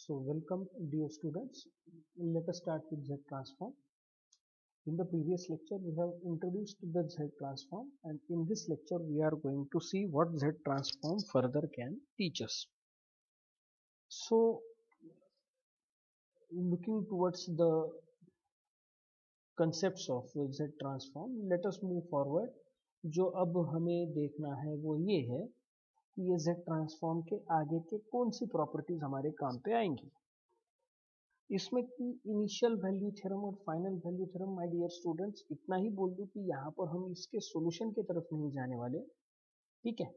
So welcome dear students. Let us start with Z transform. In the previous lecture we have introduced the Z transform, and in this lecture we are going to see what Z transform further can teach us. So looking towards the concepts of Z transform, let us move forward. जो अब हमें देखना है वो ये है कि ये Z ट्रांसफॉर्म के आगे के कौन सी प्रॉपर्टीज हमारे काम पे आएंगी। इसमें कि इनिशियल वैल्यू थ्योरम और final value theorem, my dear students, इतना ही बोल दूं कि यहाँ पर हम इसके सॉल्यूशन की तरफ नहीं जाने वाले, ठीक है।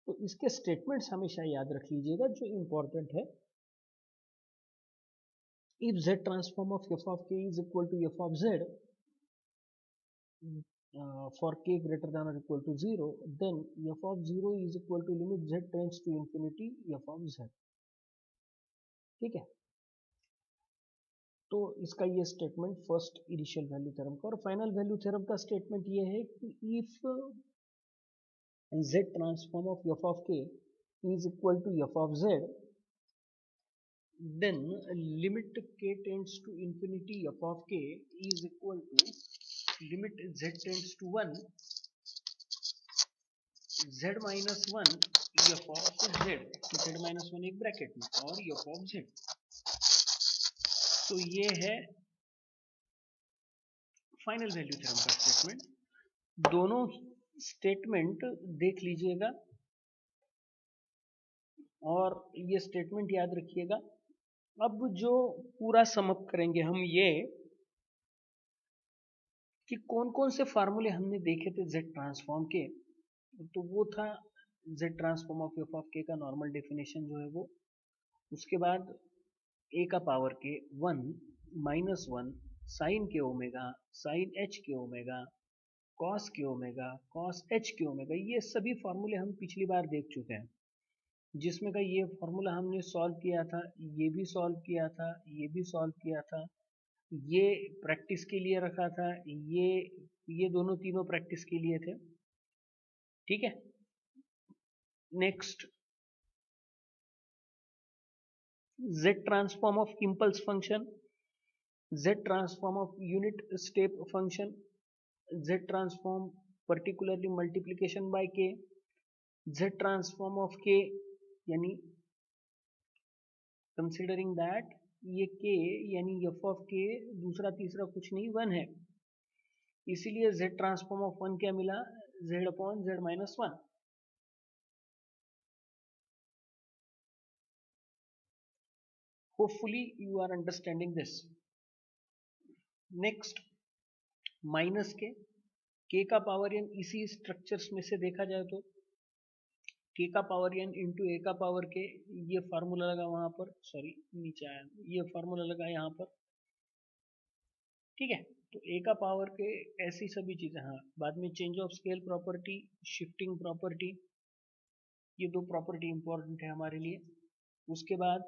तो इसके स्टेटमेंट्स हमेशा याद रख लीजिएगा जो इम्पोर्टेंट है। If z transform of f of k is equal to f of z for k greater than or equal to 0, then f of 0 is equal to limit z tends to infinity f of z, ठीक है। तो इसका ये statement first initial value theorem का, और final value theorem का statement ये है कि if z transform of f of k is equal to f of z, then limit k tends to infinity f of k is equal to limit z tends to 1 z minus 1 f of z, z minus 1 एक bracket में और f of z। तो ये है final value theorem का statement. दोनों statement देख लीजिएगा और ये स्टेटमेंट याद रखिएगा। अब जो पूरा समअप करेंगे हम ये कि कौन कौन से फार्मूले हमने देखे थे z ट्रांसफॉर्म के, तो वो था z transform of f of k का नॉर्मल डेफिनेशन जो है वो, उसके बाद a का पावर के 1 माइनस 1 साइन के ओमेगा, साइन h के ओमेगा, कॉस के ओमेगा, कॉस h के ओमेगा, ये सभी फार्मूले हम पिछली बार देख चुके हैं। जिसमें का ये फार्मूला हमने सॉल्व किया था, ये भी सॉल्व किया था, ये भी सॉल्व किया था, ये प्रैक्टिस के लिए रखा था, ये दोनों तीनों प्रैक्टिस के लिए थे, ठीक है। Next, z transform of impulse function, z transform of unit step function, z transform particularly multiplication bye k, z transform of k यानी कंसिडरिंग दैट ये k यानी f ऑफ k दूसरा तीसरा कुछ नहीं 1 है, इसीलिए z ट्रांसफॉर्म ऑफ 1 क्या मिला, z upon z minus 1। Hopefully you are understanding this. Next, minus k का पावर n, इसी स्ट्रक्चर्स में से देखा जाए तो k का पावर n इंटू a का पावर k, ये फार्मूला लगा वहां पर, सॉरी नीचे आया, ये फार्मूला लगा यहाँ पर, ठीक है। तो a का पावर के ऐसी सभी चीजें, हाँ बाद में change of scale property, shifting property, ये दो प्रॉपर्टी इंपॉर्टेंट है हमारे लिए। उसके बाद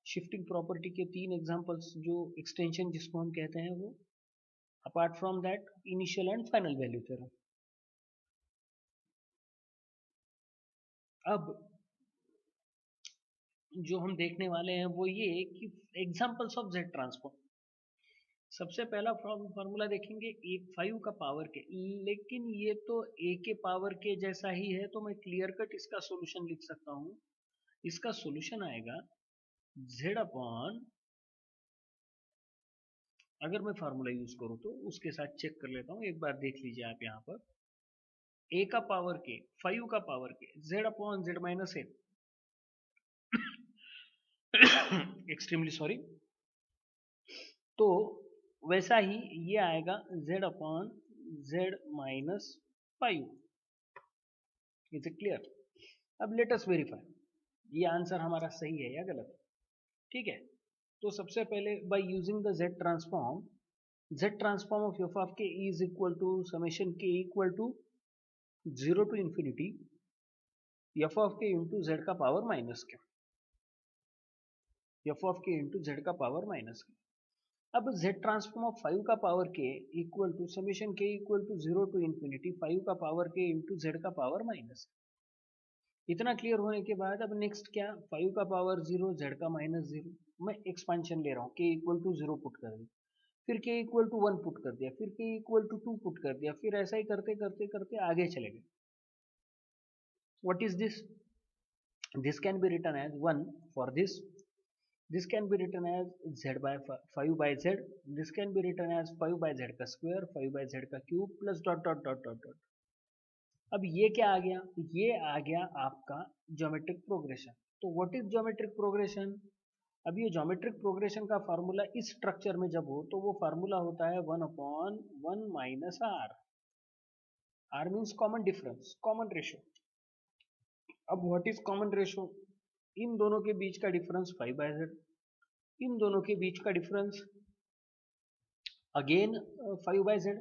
शिफ्टिंग प्रॉपर्टी के 3 एग्जांपल्स, जो एक्सटेंशन जिसको हम कहते हैं वो, apart from that initial and final value theorem. अब जो हम देखने वाले हैं वो ये कि एग्जांपल्स ऑफ जेड ट्रांसफॉर्म। सबसे पहला फार्मूला देखेंगे ए 5 का पावर के, लेकिन ये तो ए के पावर के जैसा ही है, तो मैं क्लियर कट इसका सॉल्यूशन लिख सकता हूं। इसका सॉल्यूशन आएगा z अपॉन, अगर मैं फार्मूला यूज करूं तो उसके साथ चेक कर लेता हूं, एक बार देख लीजिए आप यहाँ पर, a का पावर के 5 का पावर के z अपॉन z माइनस ए, एक्सट्रीमली सॉरी। तो वैसा ही ये आएगा z upon z minus 5। Is it clear? अब लेट अस वेरीफाई ये आंसर हमारा सही है या गलत, ठीक है। तो सबसे पहले by using the z transform of f of k is equal to summation k equal to 0 to infinity f of k into z का power minus k, f of k into z का power minus k। अब z transform of 5 का power k equal to summation k equal to 0 to infinity 5 का power k into z का power minus. इतना clear होने के बाद अब नेक्स्ट क्या, 5 का पावर 0, z का -0, मैं एक्सपांशन ले रहा हूँ, k इक्वल टू 0 पुट कर दिया, फिर k इक्वल टू 1 पुट कर दिया, फिर k इक्वल टू 2 पुट कर दिया, फिर ऐसा ही करते करते करते आगे चले गए. What is this? This can be written as 1 for this can be written as z by 5 by z, this can be written as 5 by z का स्क्वायर, 5 by z का cube plus dot dot dot dot dot. अब ये क्या आ गया? ये आ गया आपका ज्योमेट्रिक प्रोग्रेशन. तो व्हाट इज ज्योमेट्रिक प्रोग्रेशन? अब ये ज्योमेट्रिक प्रोग्रेशन का फार्मूला इस स्ट्रक्चर में जब हो तो वो फार्मूला होता है 1/1 minus r. R means common difference, common ratio. अब व्हाट इज कॉमन रेशो? इन दोनों के बीच का डिफरेंस 5 बाय z, इन दोनों के बीच का डिफरेंस अगेन 5 बाय z,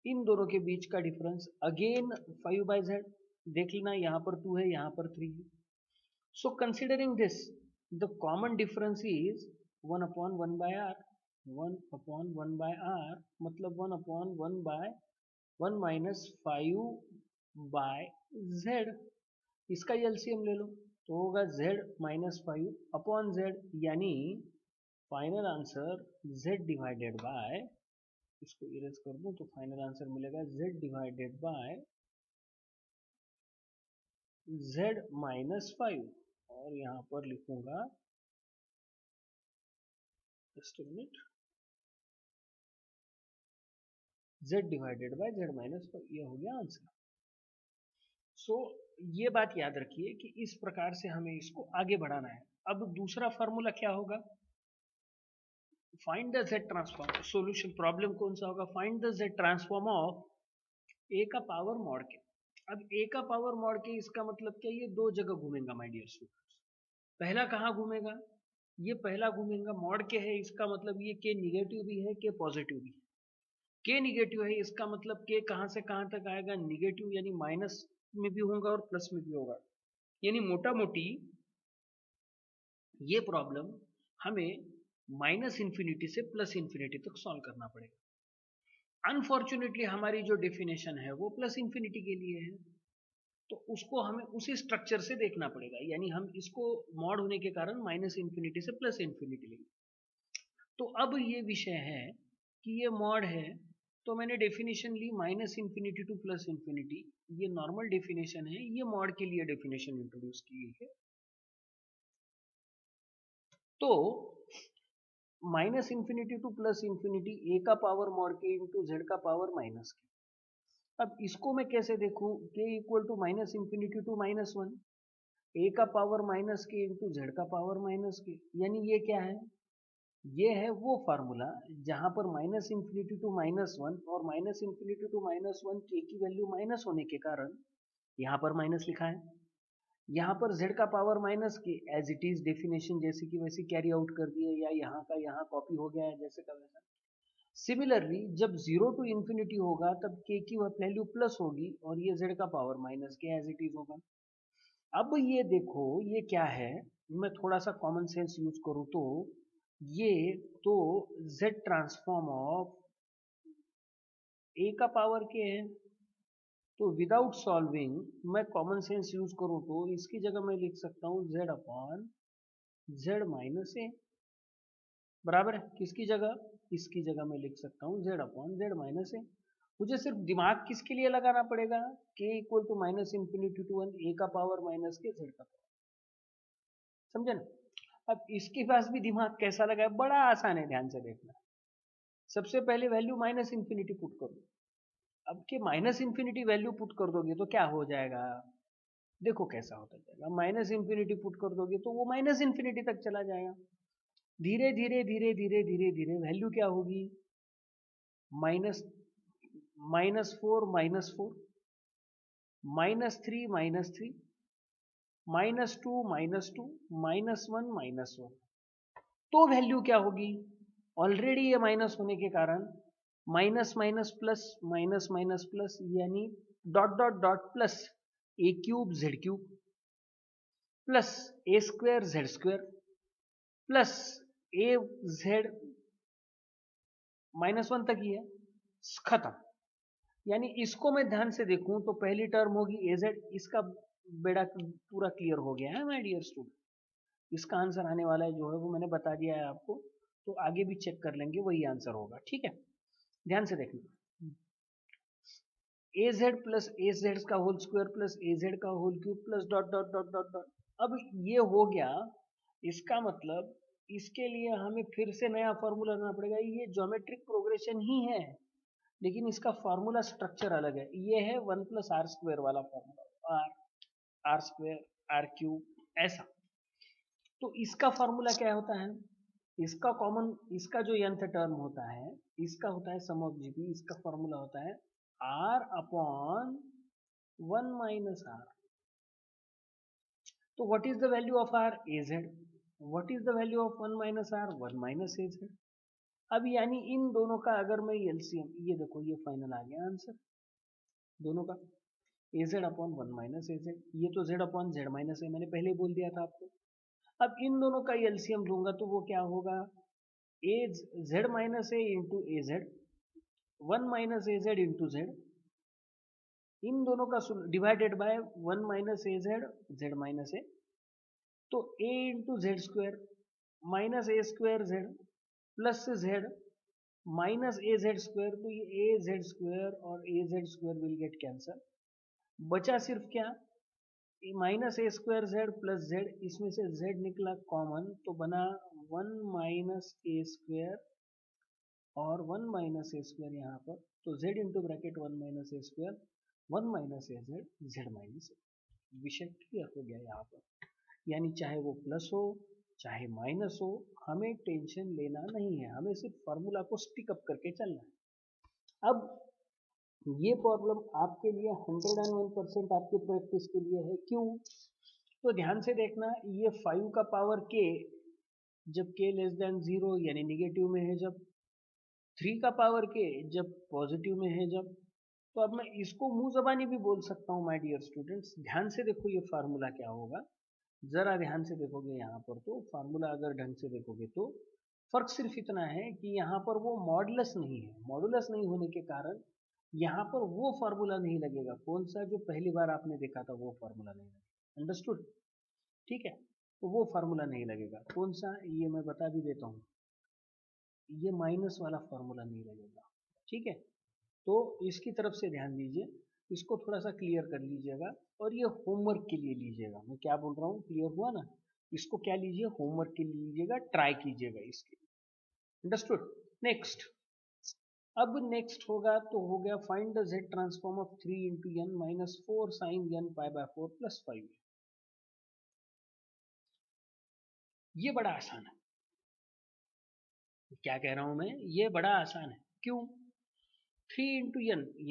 इन दोनों के बीच का डिफरेंस अगेन 5 बाय z. देख लेना, यहाँ पर 2 है, यहाँ पर 3 है. So considering this, the common difference is 1/1 by r. 1/1 by r मतलब 1/1 बाय 1 माइनस 5 बाय z. इसका एलसीएम ले लो तो होगा z माइनस 5 अपॉन z, यानी final answer z divided by, इसको इरेज कर दूं तो फाइनल आंसर मिलेगा z divided by z minus 5. और यहाँ पर लिखूंगा, just minute, z divided by z minus 5. ये हो गया आंसर. सो ये बात याद रखिए कि इस प्रकार से हमें इसको आगे बढ़ाना है. अब दूसरा फॉर्मूला क्या होगा? Find the z transform. Solution problem कौन सा होगा? Find the z transform of a का पावर मॉड के. अब a का पावर मॉड के, इसका मतलब क्या? ये दो जगह घूमेगा माय डियर स्टूडेंट्स. पहला कहाँ घूमेगा? ये पहला घूमेगा मॉड के है, इसका मतलब ये k निगेटिव भी है, k पॉजिटिव भी है. k निगेटिव है, इसका मतलब k कहाँ से कहाँ तक आएगा? निगेटिव, यानी माइनस में भी होगा और प्लस में भी होगा. यानी मोटा मोटी ये प्रॉब्लम हमें माइनस इंफिनिटी से प्लस इंफिनिटी तक सॉल्व करना पड़ेगा. अनफॉर्चुनेटली हमारी जो डेफिनेशन है वो प्लस इंफिनिटी के लिए है, तो उसको हमें उसी स्ट्रक्चर से देखना पड़ेगा. यानी हम इसको मॉड होने के कारण माइनस इंफिनिटी से प्लस इंफिनिटी लेंगे. तो अब ये विषय है कि ये मॉड है, तो मैंने डेफिनेशन ली minus infinity to plus infinity. ये नॉर्मल डेफिनेशन है, ये मॉड के लिए डेफिनेशन इंट्रोड्यूस की गई है. तो minus infinity to plus infinity, a का power mod k into z का पावर माइनस के. अब इसको मैं कैसे देखूं? K equal to minus infinity to -1, a का power minus k into z का पावर माइनस के. यानी ये क्या है? ये है वो फार्मूला जहां पर माइनस इंफिनिटी टू -1 और माइनस इंफिनिटी टू -1 के की वैल्यू माइनस होने के कारण यहाँ पर माइनस लिखा है. यहाँ पर z का पावर माइनस के एज इट इज डेफिनेशन जैसे कि वैसे कैरी आउट कर दिए, या यहाँ का यहाँ कॉपी हो गया है जैसे का वैसा. सिमिलरली जब 0 टू इंफिनिटी होगा तब k की वैल्यू प्लस होगी और ये z का पावर माइनस के एज इट इज होगा. अब ये देखो ये क्या है, मैं थोड़ा सा कॉमन सेंस यूज करूँ तो ये तो z ट्रांसफॉर्म ऑफ a का पावर के है, तो विदाउट सॉल्विंग मैं कॉमन सेंस यूज करूं तो इसकी जगह मैं लिख सकता हूं z अपॉन z माइनस ए. बराबर है किसकी जगह? इसकी जगह मैं लिख सकता हूं z upon z minus a. मुझे सिर्फ दिमाग किसके लिए लगाना पड़ेगा? k equal to minus infinity to 1 a का पावर माइनस के z का पावर. समझे ना? अब इसके पास भी दिमाग कैसा लगा है? बड़ा आसान है, ध्यान से देखना. सबसे पहले वैल्यू माइनस इंफिनिटी पुट कर दो. अब के माइनस इंफिनिटी वैल्यू पुट कर दोगे तो क्या हो जाएगा? देखो कैसा होता जाएगा. माइनस इंफिनिटी पुट कर दोगे तो वो माइनस इंफिनिटी तक चला जाएगा. धीरे धीरे धीरे धीरे धीरे धीरे वैल्यू क्या होगी? माइनस -4 -4, -3 -3, -2 -2, -1 -1. तो वैल्यू क्या होगी? ऑलरेडी ये माइनस होने के कारण minus minus plus, minus minus plus, यानी dot dot dot plus A cube Z cube plus A square Z square plus a Z -1 तक ही है, खत्म. यानी इसको मैं ध्यान से देखूं तो पहली टर्म होगी ए जेड, इसका बेड़ा पूरा क्लियर हो गया है माय डियर स्टूडेंट। इसका आंसर आने वाला है जो है वो मैंने बता दिया है आपको, तो आगे भी चेक कर लेंगे, वही आंसर होगा। ठीक है, ध्यान से देखना, a z plus a z का whole square plus a z का whole cube plus dot dot dot dot dot. अब ये हो गया, इसका मतलब इसके लिए हमें फिर से नया फॉर्मूला लाना पड़ेगा। ये ज्योमेट्रिक प्रोग्रेशन ही है, लेकिन इसका फॉर्मूला स्ट्रक्चर अलग है। ये है 1 प्लस आर स्क्वायर वाला formula, r r square r cube ऐसा। तो इसका फॉर्मूला क्या होता है, इसका कॉमन, इसका जो nth टर्म होता है, इसका होता है सम ऑफ जीपी। इसका फॉर्मूला होता है आर अपॉन 1 माइनस आर। तो what is the value of r, a z. What is the value of 1 minus r, 1 minus A z. अब यानी इन दोनों का अगर मैं एलसीएम, ये देखो ये फाइनल आ गया आंसर दोनों का, ए जेड अपॉन 1 माइनस ए जेड। ये तो जेड अपॉन जेड माइनस ए मैंने पहले ही बोल दिया था आपको। अब इन दोनों का एलसीएम लूंगा तो वो क्या होगा, A Z minus A into A Z, 1 minus A Z into Z, इन दोनों का divided by 1 minus A Z Z minus A. तो A into Z square minus A square Z plus Z minus A Z square. तो ये A Z square और A Z square will get cancel, बचा सिर्फ क्या, minus A square Z plus Z, इसमें से Z निकला कॉमन तो बना 1 माइनस ए स्क्वायर और 1 माइनस ए स्क्वायर यहाँ पर। तो Z into bracket 1 minus A square 1 minus A Z Z minus ए। विषय क्लियर हो गया यहाँ पर। यानी चाहे वो प्लस हो चाहे माइनस हो, हमें टेंशन लेना नहीं है, हमें सिर्फ फॉर्मूला को स्टिक अप करके चलना है। अब ये प्रॉब्लम आपके लिए 101% आपकी प्रैक्टिस के लिए है। क्यों, तो ध्यान से देखना, ये 5 का पावर k जब k लेस देन 0 यानी निगेटिव में है, जब 3 का पावर k जब पॉजिटिव में है, जब, तो अब मैं इसको मुंह जबानी भी बोल सकता हूँ माय डियर स्टूडेंट्स। ध्यान से देखो ये फार्मूला क्या होगा, जरा ध्यान से देखोगे यहाँ पर, तो फार्मूला अगर ढंग से देखोगे तो फर्क सिर्फ इतना है कि यहाँ पर वो मॉडुलस नहीं है। मॉडुलस नहीं होने के कारण यहाँ पर वो फार्मूला नहीं लगेगा। कौन सा, जो पहली बार आपने देखा था वो फार्मूला नहीं लगेगा। अंडरस्टूड, ठीक है, तो वो फार्मूला नहीं लगेगा। कौन सा, ये मैं बता भी देता हूँ, ये माइनस वाला फार्मूला नहीं लगेगा। ठीक है, तो इसकी तरफ से ध्यान दीजिए, इसको थोड़ा सा क्लियर कर लीजिएगा और ये होमवर्क के लिए लीजिएगा। मैं क्या बोल रहा हूँ, क्लियर हुआ ना, इसको क्या लीजिए, होमवर्क के लिए लीजिएगा, ट्राई कीजिएगा इसके। अंडरस्टूड। नेक्स्ट, अब नेक्स्ट होगा तो हो गया find the z transform of 3 into n minus 4 sine n pi by 4 plus 5। ये बड़ा आसान है, क्या कह रहा हूं मैं, ये बड़ा आसान है। क्यों, 3 इंटू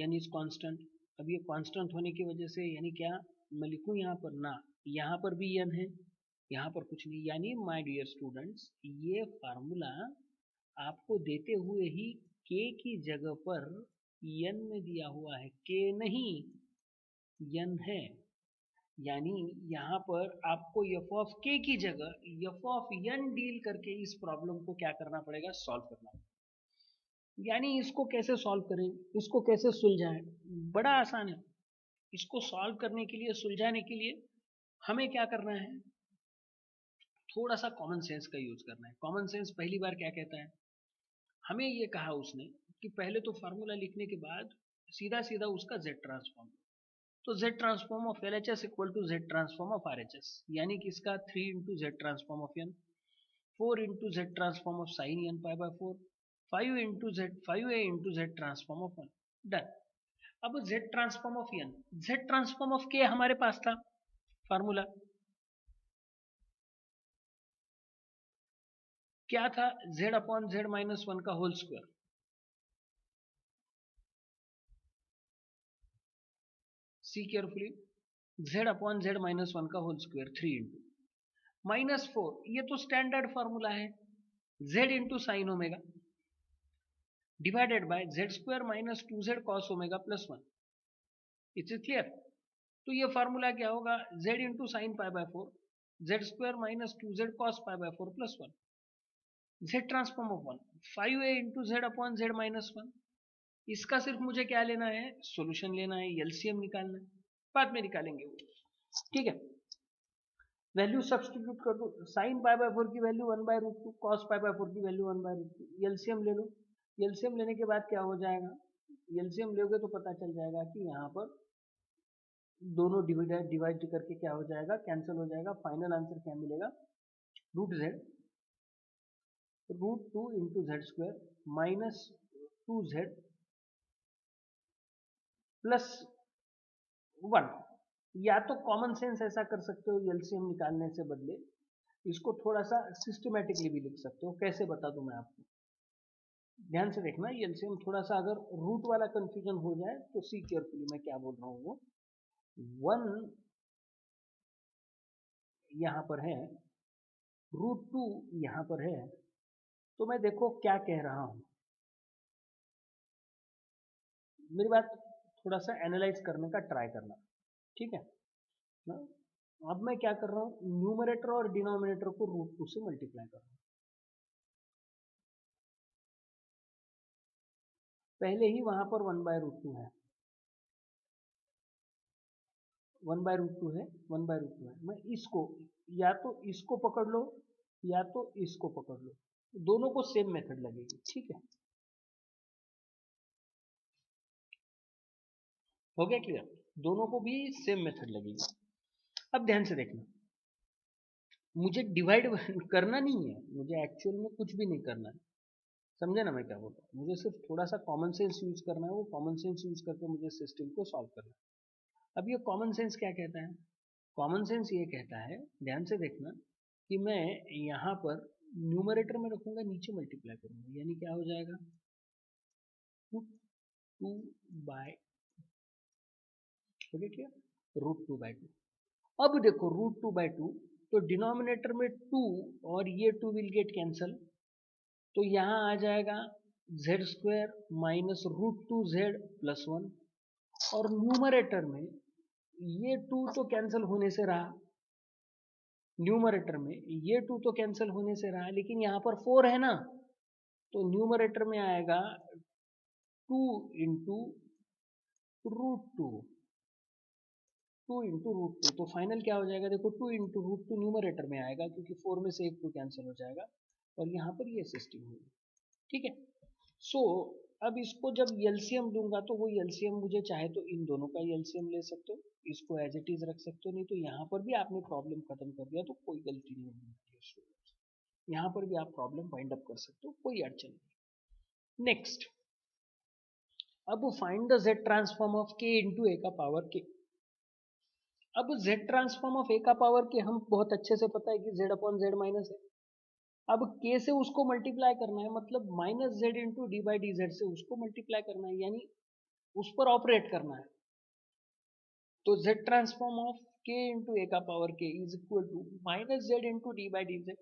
एन इज कॉन्स्टेंट। अब ये कॉन्स्टेंट होने की वजह से यानी क्या, मैं लिखूं यहाँ पर ना, यहाँ पर भी एन है, यहाँ पर कुछ नहीं। यानी माय डियर स्टूडेंट्स, ये फार्मूला आपको देते हुए ही k की जगह पर n में दिया हुआ है, k नहीं n है। यानी यहाँ पर आपको f ऑफ k की जगह f ऑफ n डील करके इस प्रॉब्लम को क्या करना पड़ेगा, सॉल्व करना पड़ेगा। यानी इसको कैसे सॉल्व करें, इसको कैसे सुलझाएं, बड़ा आसान है। इसको सॉल्व करने के लिए, सुलझाने के लिए हमें क्या करना है, थोड़ा सा कॉमन सेंस का यूज करना है। कॉमन सेंस पहली बार क्या कहता है, हमें ये कहा उसने कि पहले तो फार्मूला लिखने के बाद सीधा सीधा उसका z ट्रांसफॉर्म। तो z transform of L H S equal to z transform of R H S, यानी कि इसका 3 into z transform of n, 4 into z transform of sine n pi by 4, 5 into z 5a into z transform of one. Done. अब z transform of n, z transform of k हमारे पास था formula, क्या था, z upon z minus 1 का whole square. See carefully, z upon z minus 1 का whole square 3 into minus 4, ये तो standard formula है, z into sine omega divided by Z square minus 2z cos omega plus 1। It's clear. तो ये formula क्या होगा, z into sine pi by 4 Z square minus 2z cos pi by 4 plus 1, Z transform of 1 5a into Z upon z minus 1। इसका सिर्फ मुझे क्या लेना है, सॉल्यूशन लेना है, एलसीएम निकालना है, बाद में निकालेंगे वो। ठीक है, वैल्यू सब्सटीट्यूट कर दो, साइन पाई बाय 4 की वैल्यू 1/√2, कॉस पाई बाय 4 की वैल्यू 1/√2, एलसीएम ले लो। एलसीएम लेने के बाद क्या हो जाएगा, एलसीएम लोगे तो पता चल जाएगा कि यहाँ पर दोनों डिवाइड करके क्या हो जाएगा, कैंसिल हो जाएगा। फाइनल आंसर क्या मिलेगा, √2 into Z square minus 2z plus 1। या तो कॉमन सेंस ऐसा कर सकते हो एलसीएम निकालने से बदले इसको थोड़ा सा सिस्टमेटिकली भी लिख सकते हो। कैसे बता दूं मैं आपको, ध्यान से देखना। एलसीएम थोड़ा सा अगर रूट वाला कंफ्यूजन हो जाए तो सी केयरफुली मैं क्या बोल रहा हूँ। वो 1 यहाँ पर है, √2 यहाँ पर है, तो मैं देखो क्या कह रहा हूँ, मेरी बात थोड़ा सा एनालाइज करने का ट्राई करना, ठीक है ना। अब मैं क्या कर रहा हूँ, न्यूमरेटर और डिनोमिनेटर को √2 से मल्टीप्लाई कर रहा हूँ। पहले ही वहां पर 1/√2 है, 1/√2 है, 1/√2 है। मैं इसको या तो इसको पकड़ लो या तो इसको पकड़ लो, दोनों को सेम मेथड लगेगी, ठीक है। हो गया क्लियर, दोनों को भी सेम मेथड लगेगी। अब ध्यान से देखना, मुझे डिवाइड करना नहीं है, मुझे एक्चुअल में कुछ भी नहीं करना है, समझे ना मैं क्या बोल रहा हूँ। मुझे सिर्फ थोड़ा सा कॉमन सेंस यूज करना है, वो कॉमन सेंस यूज करके मुझे सिस्टम को सॉल्व करना है। अब ये कॉमन सेंस क्या कहता है, कॉमन सेंस ये कहता है, ध्यान से देखना, कि मैं यहाँ पर न्यूमरेटर में रखूंगा, नीचे मल्टीप्लाई करूंगा, यानी क्या हो जाएगा, √2/, ओके क्या, √2/2। अब देखो √2/2, तो डिनोमिनेटर में 2 और ये 2 विल गेट कैंसल, तो यहाँ आ जाएगा Z square minus √2z plus 1। और न्यूमरेटर में ये 2 तो कैंसिल होने से रहा, न्यूमरेटर में ये 2 तो कैंसिल होने से रहा, लेकिन यहाँ पर 4 है ना, तो न्यूमरेटर में आएगा 2 इंटू √2, 2 इंटू √2। तो फाइनल क्या हो जाएगा, देखो 2 इंटू √2 न्यूमरेटर में आएगा, क्योंकि 4 में से एक 2 कैंसिल हो जाएगा, और यहाँ पर ये सिस्टम होगी, ठीक है। सो अब इसको जब एलसीएम दूंगा तो वो एलसीएम मुझे चाहे तो इन दोनों का एलसीएम ले सकते हो, इसको एज इट इज रख सकते हो, नहीं तो यहाँ पर भी आपने प्रॉब्लम खत्म कर दिया तो कोई गलती नहीं होगी, यहाँ पर भी आप प्रॉब्लम फाइंड अप कर सकते हो, कोई अड़चन नहीं। नेक्स्ट, अब find the z transform of k into a का पावर के। अब जेड ट्रांसफॉर्म ऑफ ए का पावर के हम बहुत अच्छे से पता है कि जेड अपॉन जेड माइनस है। अब के से उसको मल्टीप्लाई करना है, मतलब minus z into d by d Z से उसको मल्टीप्लाई करना है, यानी उस पर ऑपरेट करना है। तो z transform of k into a का power k is equal to minus z into d by d z.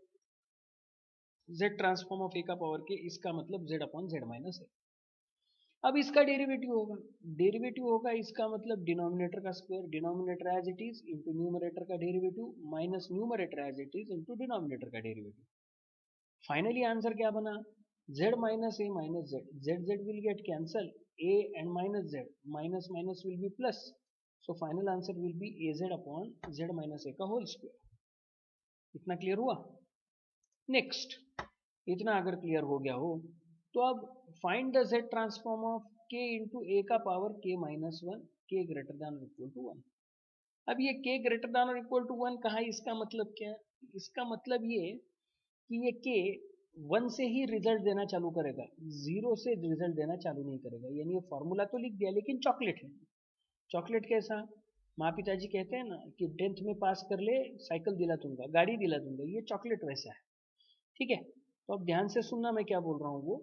Z transform of a का पावर के, इसका मतलब जेड अपॉन जेड माइनस है। अब इसका डेरिवेटिव होगा, डेरिवेटिव होगा इसका मतलब डिनोमिनेटर का square, denominator as it is into numerator का derivative minus numerator as it is into denominator का डेरिवेटिव। फाइनली आंसर क्या बना, z minus a minus z, z z will get cancel, a and minus z, minus minus will be plus, so final answer will be a z upon z minus a का whole square. इतना clear हुआ। Next, इतना अगर clear हो गया हो तो अब find the z transform of k into a का पावर के माइनस 1, के ग्रेटर देन और इक्वल टू 1। अब ये के ग्रेटर देन और इक्वल टू 1 कहा, इसका मतलब क्या है, इसका मतलब ये कि ये के 1 से ही रिजल्ट देना चालू करेगा, 0 से रिजल्ट देना चालू नहीं करेगा। यानी ये फॉर्मूला तो लिख दिया लेकिन चॉकलेट है। चॉकलेट कैसा, माँ पिताजी कहते हैं ना कि 10th में पास कर ले साइकिल दिला दूंगा, गाड़ी दिला दूंगा, ये चॉकलेट वैसा है, ठीक है। तो अब ध्यान से सुनना मैं क्या बोल रहा हूँ वो।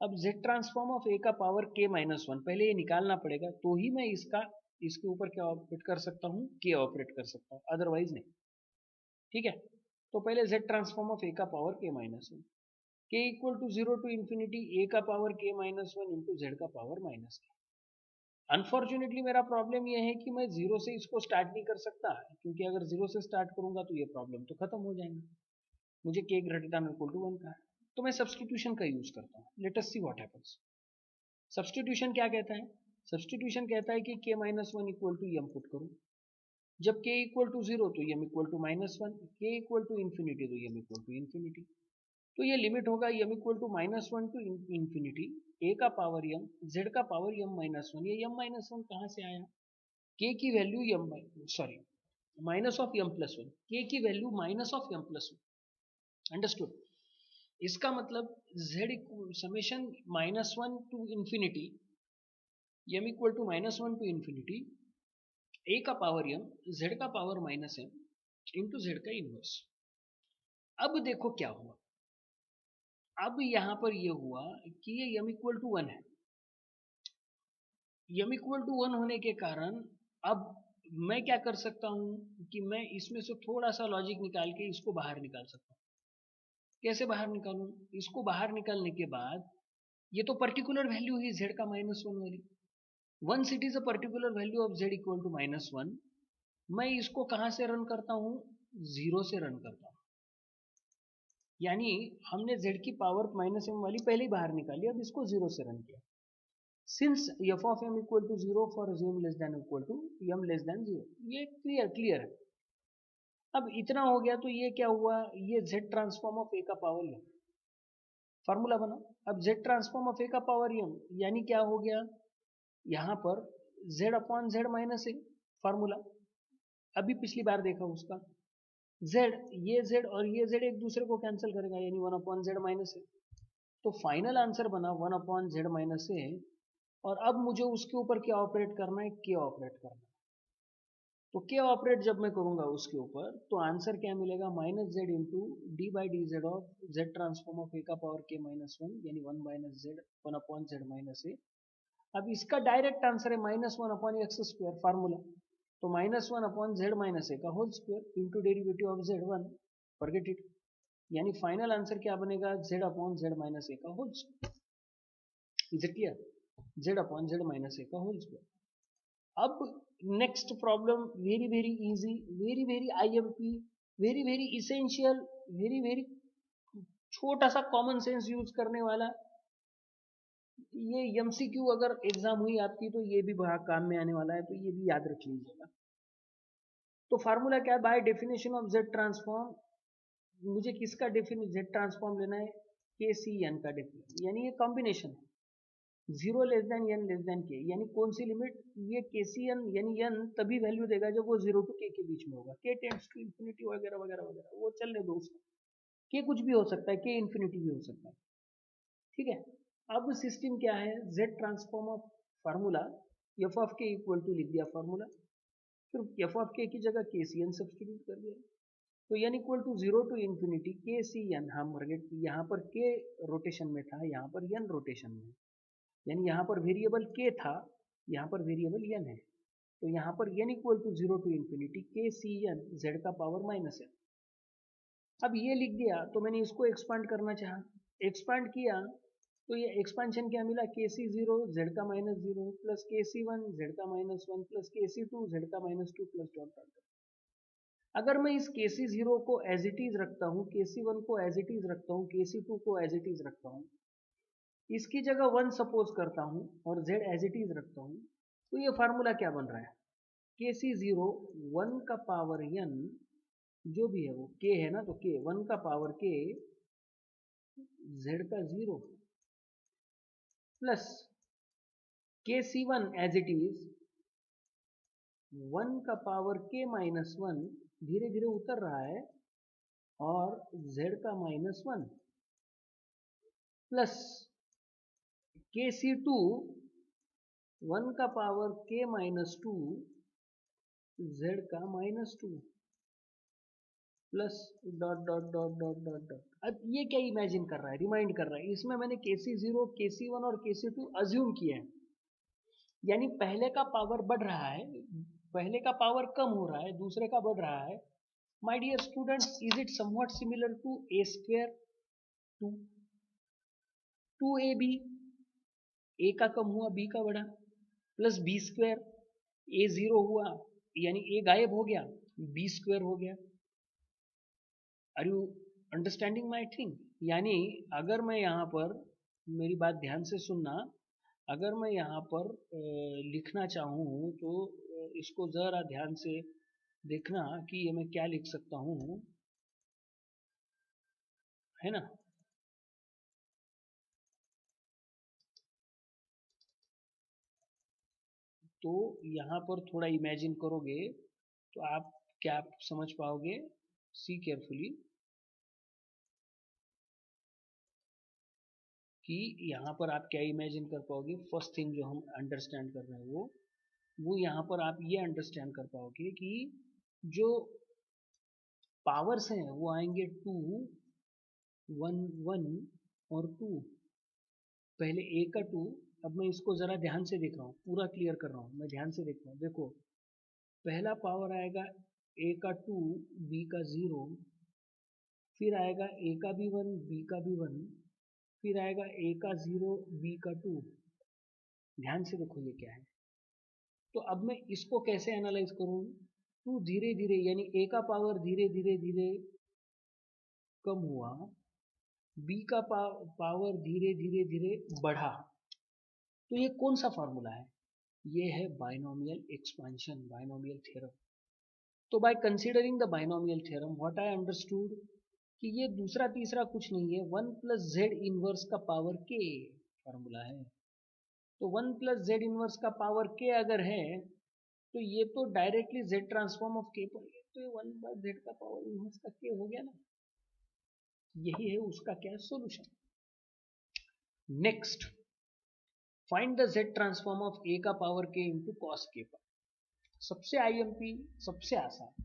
अब जेड ट्रांसफॉर्म ऑफ ए का पावर के माइनस 1 पहले ये निकालना पड़ेगा, तो ही मैं इसके ऊपर क्या ऑपरेट कर सकता हूँ, के ऑपरेट कर सकता हूँ, अदरवाइज नहीं, ठीक है। तो पहले जेड ट्रांसफॉर्म ऑफ ए का पावर के माइनस 1, के इक्वल टू 0 टू इन्फिनिटी ए का पावर के माइनस 1 इंटू जेड का पावर माइनस के। अनफॉर्चुनेटली मेरा प्रॉब्लम यह है कि मैं 0 से इसको स्टार्ट नहीं कर सकता, क्योंकि अगर 0 से स्टार्ट करूंगा तो ये प्रॉब्लम तो खत्म हो जाएगा। मुझे के ग्रेटर देन इक्वल टू 1 का है, तो मैं सब्सटीट्यूशन का यूज करता हूँ। Let us see what happens. Substitution क्या कहता है, सब्सटीट्यूशन कहता है कि k minus 1 equal to m put करूँ, जब k इक्वल टू 0 तो m equal to -1, k equal to infinity तो m इक्वल टू इन्फिनिटी। तो ये लिमिट होगा m equal to -1 to infinity a का पावर m z का पावर m-1। ये m-1 कहाँ से आया? k की value minus of m+1, k की value minus of m+1। Understood? इसका मतलब z summation -1 to infinity m equal to -1 to infinity a का पावर m z का पावर -m इंटू z का इनवर्स। अब देखो क्या हुआ। अब यहां पर ये हुआ कि ये m इक्वल टू 1 है। m इक्वल टू 1 होने के कारण अब मैं क्या कर सकता हूं कि मैं इसमें से थोड़ा सा लॉजिक निकाल के इसको बाहर निकाल सकता हूं। कैसे बाहर निकालूं? इसको बाहर निकालने के बाद ये तो पर्टिकुलर वैल्यू ही z का -1 वाली। Once it is a particular value of z equal to -1, मैं इसको कहां से रन करता हूं? 0 से रन करता हूं। यानी हमने z की पावर -m वाली पहले ही बाहर निकाली, अब इसको 0 से रन किया। Since f of m equal to 0 for m less than equal to m less than 0, ये क्लियर है। अब इतना हो गया तो ये क्या हुआ? ये z ट्रांसफॉर्म ऑफ a का पावर m फॉर्मूला बना। अब z ट्रांसफॉर्म ऑफ a का पावर m यानी क्या हो गया? यहाँ पर z upon z minus a formula अभी पिछली बार देखा उसका। z, ये z और ये z एक दूसरे को कैंसिल करेगा, यानी 1 अपॉन z माइनस ए। तो फाइनल आंसर बना 1 अपॉन z माइनस ए। और अब मुझे उसके ऊपर क्या ऑपरेट करना है? k ऑपरेट करना है। तो k ऑपरेट जब मैं करूंगा उसके ऊपर तो आंसर क्या मिलेगा? Minus z into d by d z of z transform of a का पावर k -1 यानी 1 minus z 1 upon z minus a. अब इसका डायरेक्ट आंसर है -1 अपॉन एक्स स्क्वायर फार्मूला। तो -1 अपॉन जेड माइनस ए का whole square into derivative of z1, forget it. यानी final answer क्या बनेगा? z upon z minus a का whole square. Is it clear? z upon z minus a का whole square. अब next problem very very easy, very very IMP, very very essential, very very छोटा सा common sense use करने वाला। ये MCQ अगर exam हुई आपकी तो ये भी बड़ा काम में आने वाला है, तो ये भी याद रख लीजिएगा। तो फार्मूला क्या है? By definition of z transform, मुझे किसका जेड ट्रांसफॉर्म लेना है? के सी एन का डेफिनेशन, यानी ये कॉम्बिनेशन है 0 less than n less than k. यानी कौन सी लिमिट? ये के सी एन यानी एन तभी वैल्यू देगा जब वो 0 टू के बीच में होगा। के टेंड्स टू इन्फिनिटी वगैरह वगैरह वगैरह, वो चलने दो उसको। के कुछ भी हो सकता है, के इन्फिनिटी भी हो सकता है, ठीक है। अब सिस्टम क्या है? Z transform of formula F of के इक्वल टू लिख दिया फार्मूला, फिर एफ ऑफ के की जगह के सी एन सब्सटीट्यूट कर दिया। तो n equal to 0 to infinity k C N, हम यहाँ पर के रोटेशन में था, यहाँ पर एन रोटेशन में, यानी यहाँ पर वेरिएबल के था, यहाँ पर वेरिएबल एन है। तो यहाँ पर n equal to 0 to infinity k C n z का पावर -n। अब ये लिख दिया तो मैंने इसको एक्सपांड करना चाहा, एक्सपांड किया तो ये एक्सपांशन क्या मिला? के सी 0 जेड का -0 प्लस के सी 1 जेड का -1 प्लस के सी 2 जेड का -2 प्लस डॉट डॉट। अगर मैं इस के सी 0 को एज इट इज रखता हूँ, के सी 1 को एज इट इज रखता हूँ, के सी 2 को एज इट इज रखता हूँ, इसकी जगह 1 सपोज करता हूँ और z एज इट इज रखता हूँ, तो ये फार्मूला क्या बन रहा है? के सी 0 1 का पावर n, जो भी है वो k है ना, तो k 1 का पावर k z का 0 प्लस के सी 1 एज इट इज 1 का पावर k -1, धीरे धीरे उतर रहा है, और z का -1 प्लस के सी 2 1 का पावर k -2 z का -2 plus dot dot dot dot dot dot. अब ये क्या इमेजिन कर रहा है, रिमाइंड कर रहा है? इसमें मैंने के सी 0 के सी 1 और के सी 2 अज्यूम किए हैं, यानी पहले का पावर बढ़ रहा है, पहले का पावर कम हो रहा है, दूसरे का बढ़ रहा है। My dear students, is it something similar to a square to 2ab, a का कम हुआ बी का बढ़ा, प्लस बी स्क्वायर, ए 0 हुआ यानी ए गायब हो गया, बी स्क्वायर हो गया। Are you understanding my thing? यानी अगर मैं यहाँ पर, मेरी बात ध्यान से सुनना, अगर मैं यहाँ पर लिखना चाहूँ तो इसको ज़रा ध्यान से देखना कि ये मैं क्या लिख सकता हूँ, है ना। तो यहाँ पर थोड़ा इमेजिन करोगे तो आप क्या समझ पाओगे, सी केयरफुली, कि यहाँ पर आप क्या इमेजिन कर पाओगे। फर्स्ट थिंग जो हम अंडरस्टैंड कर रहे हैं वो यहाँ पर आप ये अंडरस्टैंड कर पाओगे कि जो पावर्स हैं वो आएंगे 2, 1, 1 और 2। पहले ए का 2, अब मैं इसको जरा ध्यान से देख रहा हूँ, पूरा क्लियर कर रहा हूँ, मैं ध्यान से देख रहा हूँ। देखो पहला पावर आएगा ए का 2, बी का 0, फिर आएगा ए का भी 1, बी का भी 1, फिर आएगा ए का 0, बी का 2। ध्यान से देखो ये क्या है। तो अब मैं इसको कैसे एनालाइज करूं, टू धीरे धीरे यानी ए का पावर धीरे धीरे धीरे कम हुआ, बी का पावर धीरे धीरे धीरे बढ़ा। तो ये कौन सा फॉर्मूला है, ये है बाइनोमियल एक्सपेंशन, बाइनोमियल थ्योरम। तो by considering the binomial theorem what I understood कि ये दूसरा तीसरा कुछ नहीं है, 1 प्लस जेड इनवर्स का पावर के फॉर्मूला है। तो 1 प्लस जेड इनवर्स का पावर के अगर है तो ये तो डायरेक्टली z ट्रांसफॉर्म ऑफ के पर, तो ये 1 बाय जेड का पावर इनवर्स का के हो गया ना। यही है उसका क्या solution. Next, find the z transform of a का पावर k इंटू कॉस के पर। सबसे आईएमपी, सबसे आसान,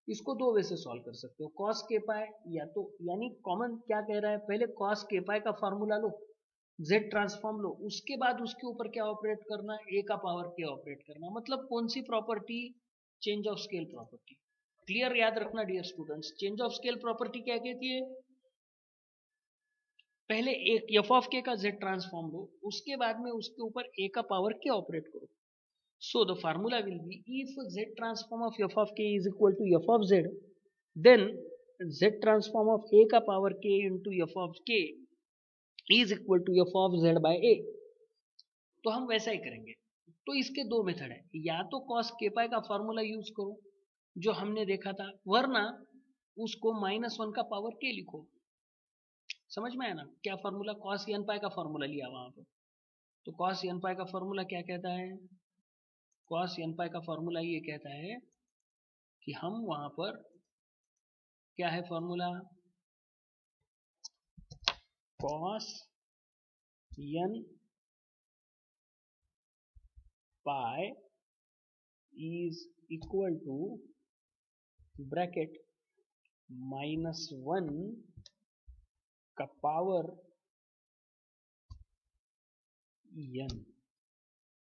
इसको दो वे से सॉल्व कर सकते हो, कॉस के पाए या तो, यानी कॉमन क्या कह रहा है, पहले कॉस के पाए का फॉर्मूला लो, z ट्रांसफॉर्म लो, उसके बाद उसके ऊपर क्या ऑपरेट करना, a का पावर k ऑपरेट करना। मतलब कौन सी property, change of scale property. Clear याद रखना dear students, change of scale property क्या कहती है, पहले एक एफ ऑफ के का z ट्रांसफॉर्म लो, उसके बाद में उसके ऊपर a का पावर k ऑपरेट करो। So the formula will be if z transform of f of k is equal to f of z, then z transform of a का power k into f of k is equal to f of z by a। तो हम वैसा ही करेंगे। तो इसके दो method है, या तो cos k पाई का फॉर्मूला यूज करो जो हमने देखा था, वरना उसको -1 का पावर k लिखो। समझ में आया ना क्या फॉर्मूला, cos n पाई का फॉर्मूला लिया वहां पर। तो cos n पाई का फॉर्मूला क्या कहता है, cos n पाई का फॉर्मूला ये कहता है कि हम वहां पर क्या है formula, cos n pi is equal to bracket -1 का पावर n।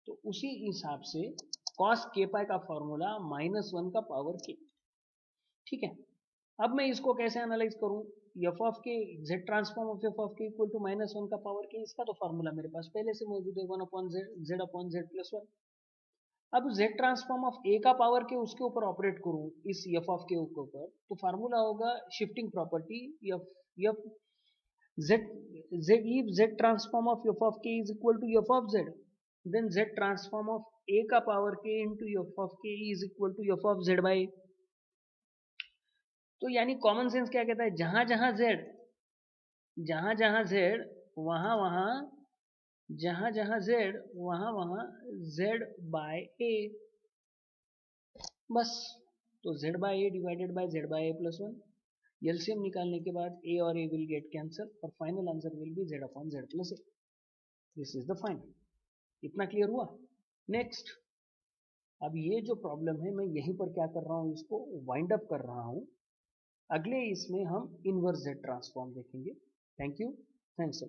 तो उसी हिसाब से cos k पाई का फॉर्मूला -1 का पावर k। ठीक है, अब मैं इसको कैसे एनालाइज करूं, f of k, z transform of f of k equal to -1 का पावर k, इसका तो फॉर्मूला मेरे पास पहले से मौजूद है, 1 upon z upon z plus 1। अब z ट्रांसफॉर्म ऑफ a का पावर के उसके ऊपर ऑपरेट करूं इस f ऑफ k के ऊपर, तो फार्मूला होगा shifting property, f z z if z transform of f of k is equal to f of z, then z transform of a का power k into f of k is equal to f of z by a। तो यानी common sense क्या कहता है, जहां जहां z वहां वहां, जहां जहां z वहां वहां z बाय a, बस। तो z बाय a डिवाइडेड बाय z बाय a प्लस 1, एलसीएम निकालने के बाद a और a विल गेट कैंसल और final answer will be z upon z plus a। This is the final. इतना क्लियर हुआ। नेक्स्ट, अब ये जो प्रॉब्लम है मैं यहीं पर क्या कर रहा हूँ, इसको वाइंड अप कर रहा हूँ। अगले इसमें हम इनवर्स z ट्रांसफॉर्म देखेंगे। Thank you, thanks.